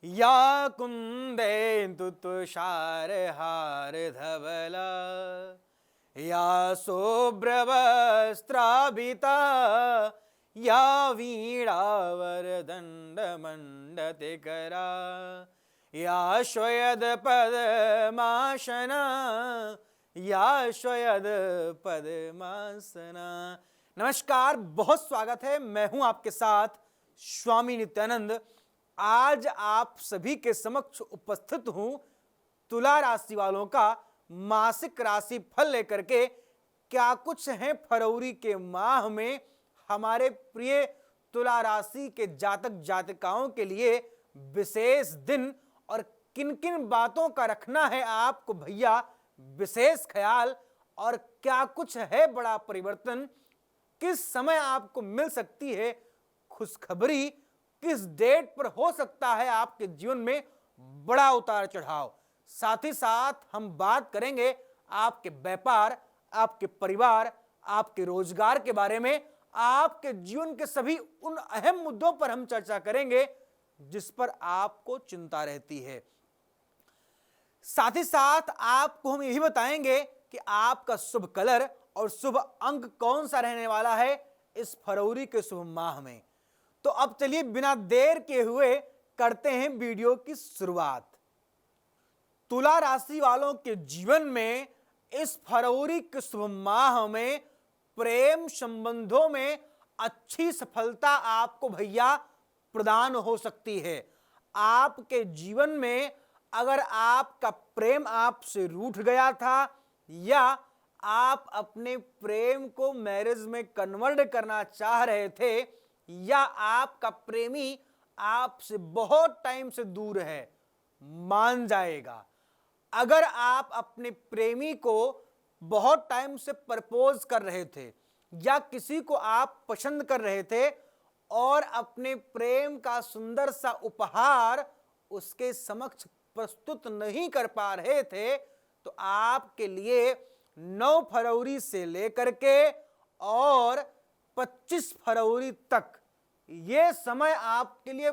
या कुन्देन्दु तुषारहारधवला या शुभ्रवस्त्राभिता या वीणावरदण्डमण्डतिकरा या श्वयदपद्मासना या श्वयदपद्मासना। नमस्कार, बहुत स्वागत है। मैं हूं आपके साथ स्वामी नित्यानंद। आज आप सभी के समक्ष उपस्थित हूं तुला राशि वालों का मासिक राशि फल लेकर के। क्या कुछ है फरवरी के माह में हमारे प्रिय तुला राशि के जातक जातिकाओं के लिए विशेष दिन, और किन किन बातों का रखना है आपको भैया विशेष ख्याल, और क्या कुछ है बड़ा परिवर्तन, किस समय आपको मिल सकती है खुशखबरी, किस डेट पर हो सकता है आपके जीवन में बड़ा उतार चढ़ाव। साथ ही साथ हम बात करेंगे आपके व्यापार, आपके परिवार, आपके रोजगार के बारे में। आपके जीवन के सभी उन अहम मुद्दों पर हम चर्चा करेंगे जिस पर आपको चिंता रहती है। साथ ही साथ आपको हम यही बताएंगे कि आपका शुभ कलर और शुभ अंक कौन सा रहने वाला है इस फरवरी के शुभ माह में। तो अब चलिए बिना देर किए हुए करते हैं वीडियो की शुरुआत। तुला राशि वालों के जीवन में इस फरवरी के शुभ माह में प्रेम संबंधों में अच्छी सफलता आपको भैया प्रदान हो सकती है। आपके जीवन में अगर आपका प्रेम आपसे रूठ गया था या आप अपने प्रेम को मैरिज में कन्वर्ट करना चाह रहे थे, या आपका प्रेमी आपसे बहुत टाइम से दूर है, मान जाएगा। अगर आप अपने प्रेमी को बहुत टाइम से प्रपोज कर रहे थे या किसी को आप पसंद कर रहे थे और अपने प्रेम का सुंदर सा उपहार उसके समक्ष प्रस्तुत नहीं कर पा रहे थे, तो आपके लिए 9 फरवरी से लेकर के और 25 फरवरी तक ये समय आपके लिए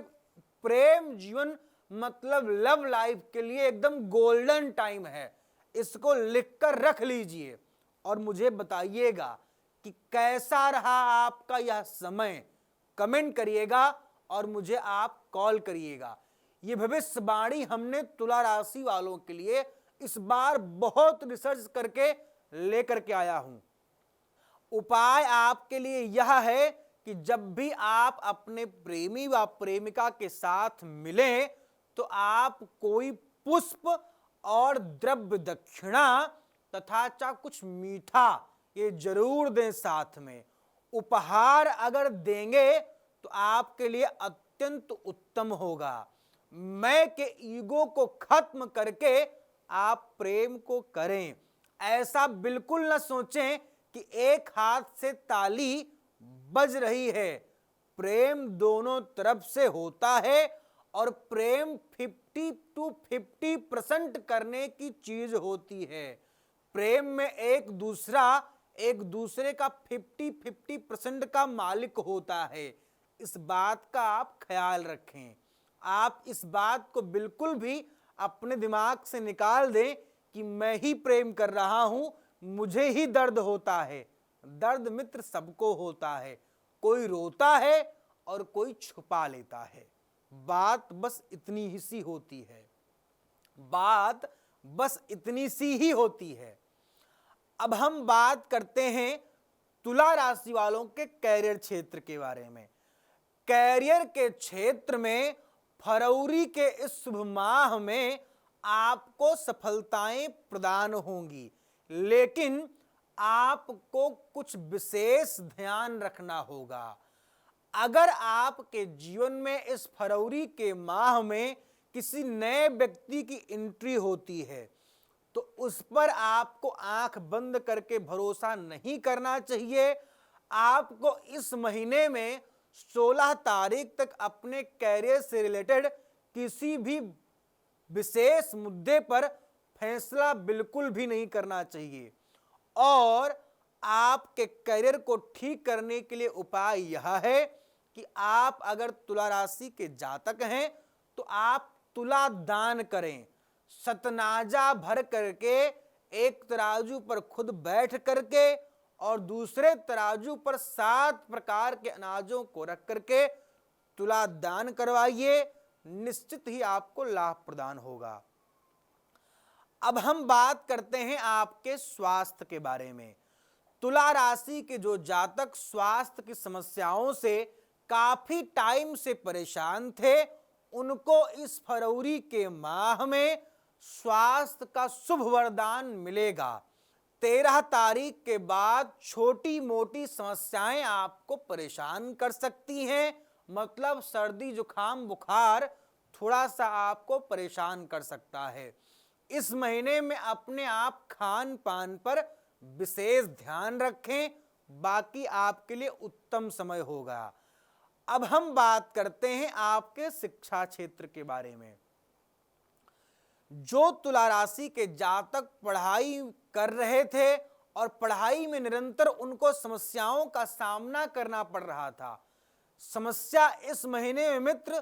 प्रेम जीवन मतलब लव लाइफ के लिए एकदम गोल्डन टाइम है। इसको लिखकर रख लीजिए और मुझे बताइएगा कि कैसा रहा आपका यह समय। कमेंट करिएगा और मुझे आप कॉल करिएगा। ये भविष्यवाणी हमने तुला राशि वालों के लिए इस बार बहुत रिसर्च करके लेकर के आया हूं। उपाय आपके लिए यह है कि जब भी आप अपने प्रेमी व प्रेमिका के साथ मिलें तो आप कोई पुष्प और द्रव्य दक्षिणा तथा कुछ मीठा ये जरूर दें। साथ में उपहार अगर देंगे तो आपके लिए अत्यंत उत्तम होगा। मैं के ईगो को खत्म करके आप प्रेम को करें। ऐसा बिल्कुल न सोचें कि एक हाथ से ताली बज रही है। प्रेम दोनों तरफ से होता है और प्रेम 50 to 50% करने की चीज होती है। प्रेम में एक दूसरे का 50-50% का मालिक होता है। इस बात का आप ख्याल रखें। आप इस बात को बिल्कुल भी अपने दिमाग से निकाल दें कि मैं ही प्रेम कर रहा हूं, मुझे ही दर्द होता है। दर्द मित्र सबको होता है, कोई रोता है और कोई छुपा लेता है। बात बस इतनी ही सी होती है। बात बस इतनी सी ही होती है। अब हम बात करते हैं तुला राशि वालों के कैरियर क्षेत्र के बारे में। कैरियर के क्षेत्र में फरवरी के इस शुभ माह में आपको सफलताएं प्रदान होंगी, लेकिन आपको कुछ विशेष ध्यान रखना होगा। अगर आपके जीवन में इस फरवरी के माह में किसी नए व्यक्ति की एंट्री होती है तो उस पर आपको आंख बंद करके भरोसा नहीं करना चाहिए। आपको इस महीने में 16 तारीख तक अपने कैरियर से रिलेटेड किसी भी विशेष मुद्दे पर फैसला बिल्कुल भी नहीं करना चाहिए। और आपके करियर को ठीक करने के लिए उपाय यह है कि आप अगर तुला राशि के जातक हैं तो आप तुला दान करें। सतनाजा भर करके एक तराजू पर खुद बैठ करके और दूसरे तराजू पर 7 प्रकार के अनाजों को रख करके तुला दान करवाइए, निश्चित ही आपको लाभ प्रदान होगा। अब हम बात करते हैं आपके स्वास्थ्य के बारे में। तुला राशि के जो जातक स्वास्थ्य की समस्याओं से काफी टाइम से परेशान थे, उनको इस फरवरी के माह में स्वास्थ्य का शुभ वरदान मिलेगा। 13 तारीख के बाद छोटी मोटी समस्याएं आपको परेशान कर सकती हैं, मतलब सर्दी जुकाम बुखार थोड़ा सा आपको परेशान कर सकता है। इस महीने में अपने आप खान पान पर विशेष ध्यान रखें, बाकी आपके लिए उत्तम समय होगा। अब हम बात करते हैं आपके शिक्षा क्षेत्र के बारे में। जो तुला राशि के जातक पढ़ाई कर रहे थे और पढ़ाई में निरंतर उनको समस्याओं का सामना करना पड़ रहा था, समस्या इस महीने में मित्र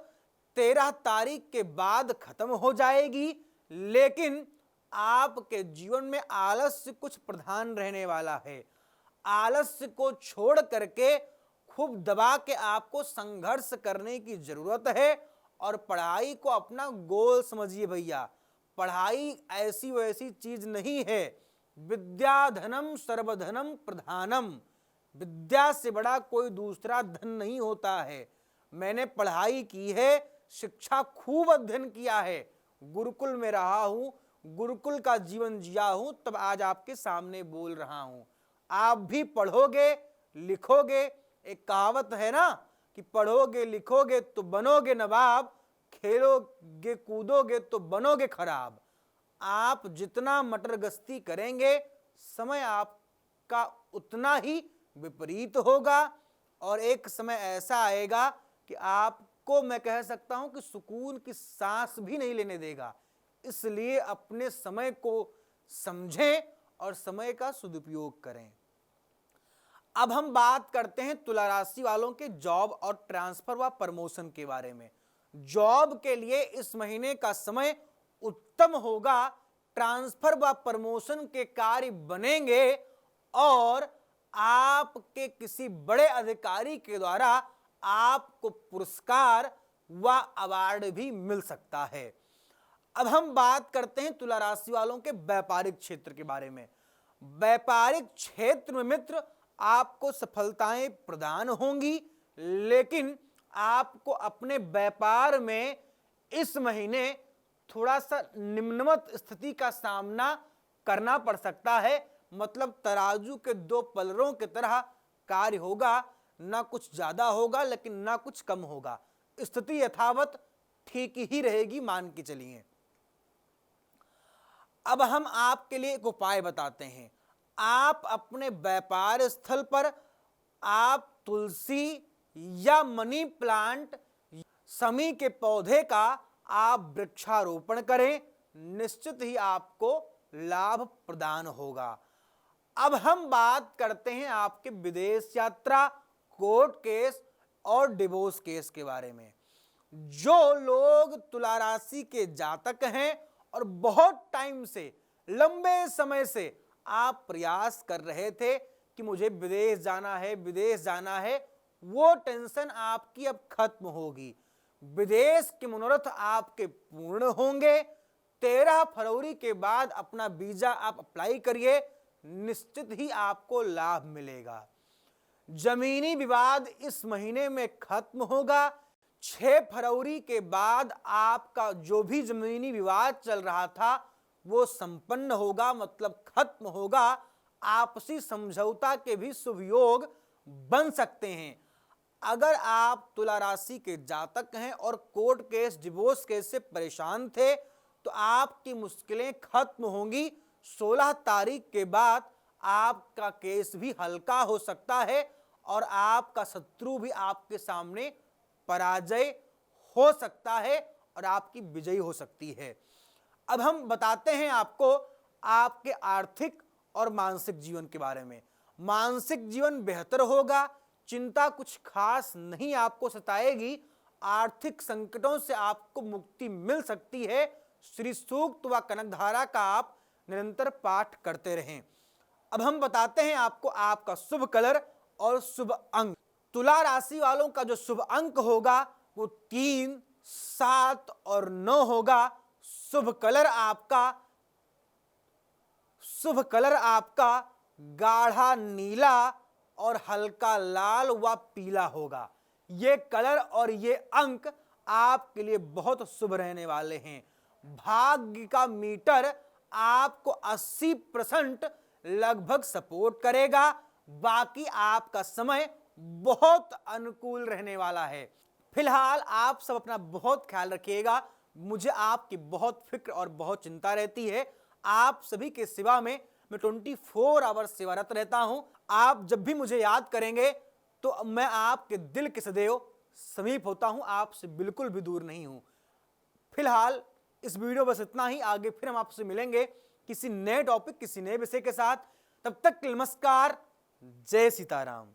13 तारीख के बाद खत्म हो जाएगी, लेकिन आपके जीवन में आलस्य कुछ प्रधान रहने वाला है। आलस्य को छोड़ करके खूब दबा के आपको संघर्ष करने की जरूरत है और पढ़ाई को अपना गोल समझिए भैया। पढ़ाई ऐसी वैसी चीज नहीं है। विद्या धनम सर्वधनम प्रधानम। विद्या से बड़ा कोई दूसरा धन नहीं होता है। मैंने पढ़ाई की है, शिक्षा खूब अध्ययन किया है, गुरुकुल में रहा हूं, गुरुकुल का जीवन जिया हूं, तब आज आपके सामने बोल रहा हूं। आप भी पढ़ोगे लिखोगे, एक कहावत है ना कि पढ़ोगे लिखोगे तो बनोगे नवाब, खेलोगे कूदोगे तो बनोगे खराब। आप जितना मटर गश्ती करेंगे, समय आपका उतना ही विपरीत होगा और एक समय ऐसा आएगा कि आपको मैं कह सकता हूं कि सुकून की सांस भी नहीं लेने देगा। इसलिए अपने समय को समझें और समय का सदुपयोग करें। अब हम बात करते हैं तुला राशि वालों के जॉब और ट्रांसफर व प्रमोशन के बारे में। जॉब के लिए इस महीने का समय उत्तम होगा। ट्रांसफर व प्रमोशन के कार्य बनेंगे और आपके किसी बड़े अधिकारी के द्वारा आपको पुरस्कार व अवार्ड भी मिल सकता है। अब हम बात करते हैं तुला राशि वालों के व्यापारिक क्षेत्र के बारे में। व्यापारिक क्षेत्र में मित्र आपको सफलताएं प्रदान होंगी, लेकिन आपको अपने व्यापार में इस महीने थोड़ा सा निम्नवत स्थिति का सामना करना पड़ सकता है। मतलब तराजू के 2 पलरों की तरह कार्य होगा, ना कुछ ज्यादा होगा लेकिन ना कुछ कम होगा। स्थिति यथावत ठीक ही रहेगी, मान के चलिए। अब हम आपके लिए एक उपाय बताते हैं। आप अपने व्यापार स्थल पर आप तुलसी या मनी प्लांट, शमी के पौधे का आप वृक्षारोपण करें, निश्चित ही आपको लाभ प्रदान होगा। अब हम बात करते हैं आपके विदेश यात्रा, कोर्ट केस और डिवोर्स केस के बारे में। जो लोग तुला राशि के जातक हैं और बहुत टाइम से, लंबे समय से आप प्रयास कर रहे थे कि मुझे विदेश जाना है, विदेश जाना है, वो टेंशन आपकी अब खत्म होगी। विदेश के मनोरथ आपके पूर्ण होंगे। 13 फरवरी के बाद अपना वीजा आप अप्लाई करिए, निश्चित ही आपको लाभ मिलेगा। जमीनी विवाद इस महीने में खत्म होगा। 6 फरवरी के बाद आपका जो भी जमीनी विवाद चल रहा था वो संपन्न होगा, मतलब खत्म होगा। आपसी समझौता के भी शुभ योग बन सकते हैं। अगर आप तुला राशि के जातक हैं और कोर्ट केस, डिवोर्स केस से परेशान थे, तो आपकी मुश्किलें खत्म होंगी। 16 तारीख के बाद आपका केस भी हल्का हो सकता है और आपका शत्रु भी आपके सामने पराजय हो सकता है और आपकी विजयी हो सकती है। अब हम बताते हैं आपको आपके आर्थिक और मानसिक जीवन के बारे में। मानसिक जीवन बेहतर होगा, चिंता कुछ खास नहीं आपको सताएगी आर्थिक संकटों से आपको मुक्ति मिल सकती है। श्री सूक्त व कनकधारा का आप निरंतर पाठ करते रहें। अब हम बताते हैं आपको आपका शुभ कलर और शुभ अंक। तुला राशि वालों का जो शुभ अंक होगा वो 3, 7 और 9 होगा। शुभ कलर आपका गाढ़ा नीला और हल्का लाल व पीला होगा। ये कलर और ये अंक आपके लिए बहुत शुभ रहने वाले हैं। भाग्य का मीटर आपको 80% लगभग सपोर्ट करेगा। बाकी आपका समय बहुत अनुकूल रहने वाला है। फिलहाल आप सब अपना बहुत ख्याल रखिएगा। मुझे आपकी बहुत फिक्र और बहुत चिंता रहती है। आप सभी के सेवा में मैं 24 आवर सेवारत रहता हूं। आप जब भी मुझे याद करेंगे तो मैं आपके दिल के सदैव समीप होता हूं, आपसे बिल्कुल भी दूर नहीं हूं। फिलहाल इस वीडियो बस इतना ही। आगे फिर हम आपसे मिलेंगे किसी नए टॉपिक, किसी नए विषय के साथ। तब तक नमस्कार, जय सीताराम।